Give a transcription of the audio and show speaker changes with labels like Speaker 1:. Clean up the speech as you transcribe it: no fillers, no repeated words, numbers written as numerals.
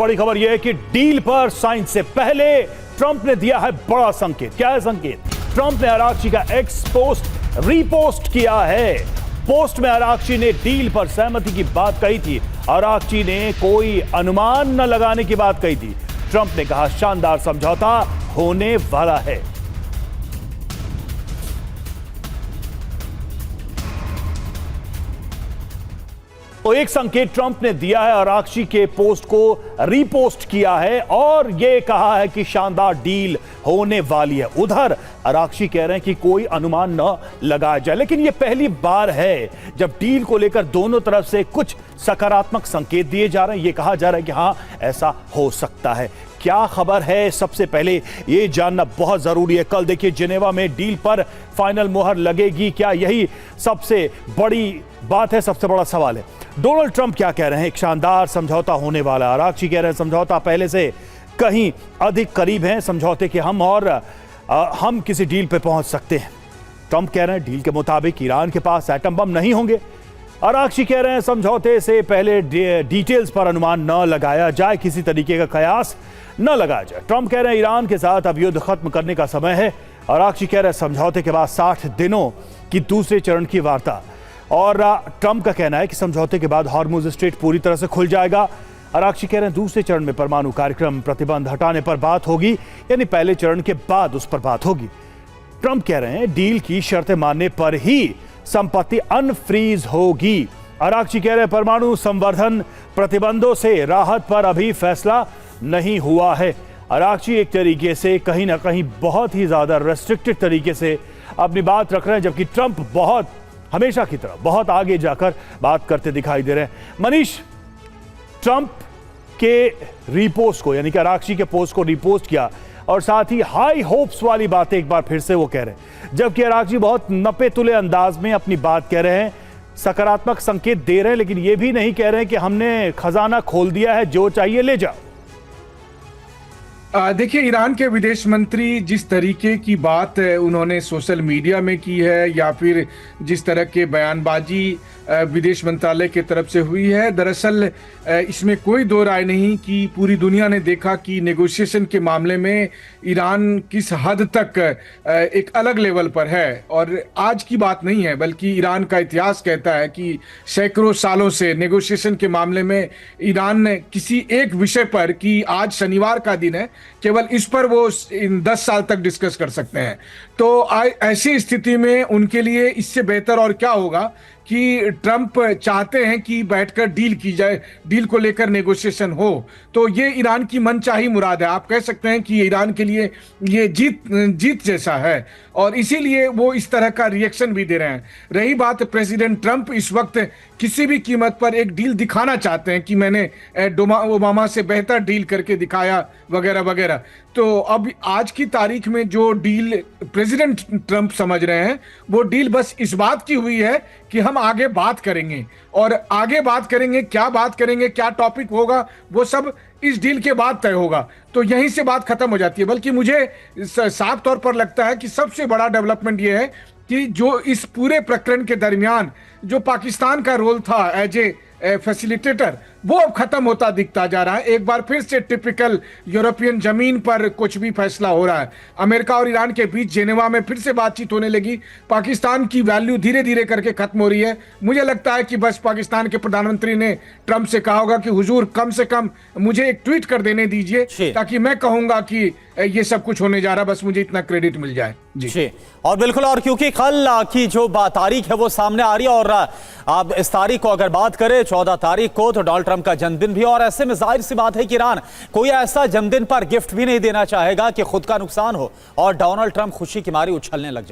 Speaker 1: बड़ी खबर यह है कि डील पर साइन से पहले ट्रंप ने दिया है बड़ा संकेत। क्या है संकेत? ट्रंप ने आराघची का एक्स पोस्ट रीपोस्ट किया है। पोस्ट में आराघची ने डील पर सहमति की बात कही थी। आराघची ने कोई अनुमान न लगाने की बात कही थी। ट्रंप ने कहा शानदार समझौता होने वाला है। तो एक संकेत ट्रंप ने दिया है, आराघची के पोस्ट को रीपोस्ट किया है और यह कहा है कि शानदार डील होने वाली है। उधर आराघची कह रहे हैं कि कोई अनुमान न लगाया जाए, लेकिन यह पहली बार है जब डील को लेकर दोनों तरफ से कुछ सकारात्मक संकेत दिए जा रहे हैं। यह कहा जा रहा है कि हां, ऐसा हो सकता है। क्या खबर है, सबसे पहले यह जानना बहुत जरूरी है। कल देखिए जिनेवा में डील पर फाइनल मुहर लगेगी, क्या यही सबसे बड़ी बात है, सबसे बड़ा सवाल है। डोनाल्ड ट्रंप क्या कह रहे हैं? एक शानदार समझौता होने वाला है। आराघची कह रहे हैं समझौता पहले से कहीं अधिक करीब है समझौते के हम किसी डील पे पहुंच सकते हैं। ट्रंप कह रहे हैं डील के मुताबिक ईरान के पास एटम बम नहीं होंगे। आराघची कह रहे हैं समझौते से पहले डिटेल्स पर अनुमान न लगाया जाए, किसी तरीके का कयास न लगाया जाए। ट्रंप कह रहे हैं ईरान के साथ अब युद्ध खत्म करने का समय है। आराघची कह रहे हैं समझौते के बाद 60 दिनों की दूसरे चरण की वार्ता। और ट्रंप का कहना है कि समझौते के बाद हॉर्मुज स्ट्रेट पूरी तरह से खुल जाएगा। आराघची कह रहे हैं दूसरे चरण में परमाणु कार्यक्रम प्रतिबंध हटाने पर बात होगी, यानी पहले चरण के बाद उस पर बात होगी। ट्रंप कह रहे हैं डील की शर्तें मानने पर ही संपत्ति अनफ्रीज होगी। आराघची कह रहे हैं परमाणु संवर्धन प्रतिबंधों से राहत पर अभी फैसला नहीं हुआ है। आराघची एक तरीके से कहीं ना कहीं बहुत ही ज्यादा रेस्ट्रिक्टेड तरीके से अपनी बात रख रहे हैं, जबकि ट्रंप हमेशा की तरह बहुत आगे जाकर बात करते दिखाई दे रहे हैं। मनीष, ट्रंप के रीपोस्ट को, यानी कि आराघची के पोस्ट को रीपोस्ट किया और साथ ही हाई होप्स वाली बातें एक बार फिर से वो कह रहे हैं, जबकि आराघची बहुत नपे तुले अंदाज में अपनी बात कह रहे हैं, सकारात्मक संकेत दे रहे हैं, लेकिन ये भी नहीं कह रहे हैं कि हमने खजाना खोल दिया है, जो चाहिए ले जाओ।
Speaker 2: देखिए, ईरान के विदेश मंत्री जिस तरीके की बात उन्होंने सोशल मीडिया में की है या फिर जिस तरह के बयानबाजी विदेश मंत्रालय की तरफ से हुई है, दरअसल इसमें कोई दो राय नहीं कि पूरी दुनिया ने देखा कि नेगोशिएशन के मामले में ईरान किस हद तक एक अलग लेवल पर है। और आज की बात नहीं है, बल्कि ईरान का इतिहास कहता है कि सैकड़ों सालों से नेगोशिएशन के मामले में ईरान ने किसी एक विषय पर, कि आज शनिवार का दिन है, केवल इस पर वो इन 10 साल तक डिस्कस कर सकते हैं। तो ऐसी स्थिति में उनके लिए इससे बेहतर और क्या होगा कि ट्रंप चाहते हैं कि बैठकर डील की जाए, डील को लेकर नेगोशिएशन हो। तो ये ईरान की मनचाही मुराद है। आप कह सकते हैं कि ईरान के लिए ये जीत जैसा है और इसीलिए वो इस तरह का रिएक्शन भी दे रहे हैं। रही बात प्रेसिडेंट ट्रंप इस वक्त किसी भी कीमत पर एक डील दिखाना चाहते हैं कि मैंने ओबामा से बेहतर डील करके दिखाया वगैरह वगैरह। तो अब आज की तारीख में जो डील प्रेसिडेंट ट्रंप समझ रहे हैं, वो डील बस इस बात की हुई है कि हम आगे बात करेंगे, और आगे बात करेंगे, क्या टॉपिक होगा, वो सब इस डील के बाद तय होगा। तो यहीं से बात खत्म हो जाती है। बल्कि मुझे साफ तौर पर लगता है कि सबसे बड़ा डेवलपमेंट ये है कि जो इस पूरे प्रकरण के दरमियान जो पाकिस्तान का रोल था एज ए फैसिलिटेटर, वो अब खत्म होता दिखता जा रहा है। एक बार फिर से टिपिकल यूरोपियन जमीन पर कुछ भी फैसला हो रहा है। अमेरिका और ईरान के बीच जेनेवा में फिर से बातचीत होने लगी। पाकिस्तान की वैल्यू धीरे धीरे करके खत्म हो रही है। मुझे लगता है कि बस पाकिस्तान के प्रधानमंत्री ने ट्रंप से कहा होगा कि हुजूर कम से कम मुझे एक ट्वीट कर देने दीजिए, ताकि मैं कहूंगा कि ये सब कुछ होने जा रहा, बस मुझे इतना क्रेडिट मिल जाए। जी
Speaker 3: और बिल्कुल, और क्योंकि कल की जो तारीख है वो सामने आ रही है, और अब इस तारीख को अगर बात करें 14 तारीख को, तो डोनाल्ड ट्रंप का जन्मदिन भी, और ऐसे में जाहिर सी बात है कि ईरान कोई ऐसा जन्मदिन पर गिफ्ट भी नहीं देना चाहेगा कि खुद का नुकसान हो और डोनाल्ड ट्रंप खुशी की मारी उछलने लग जाए।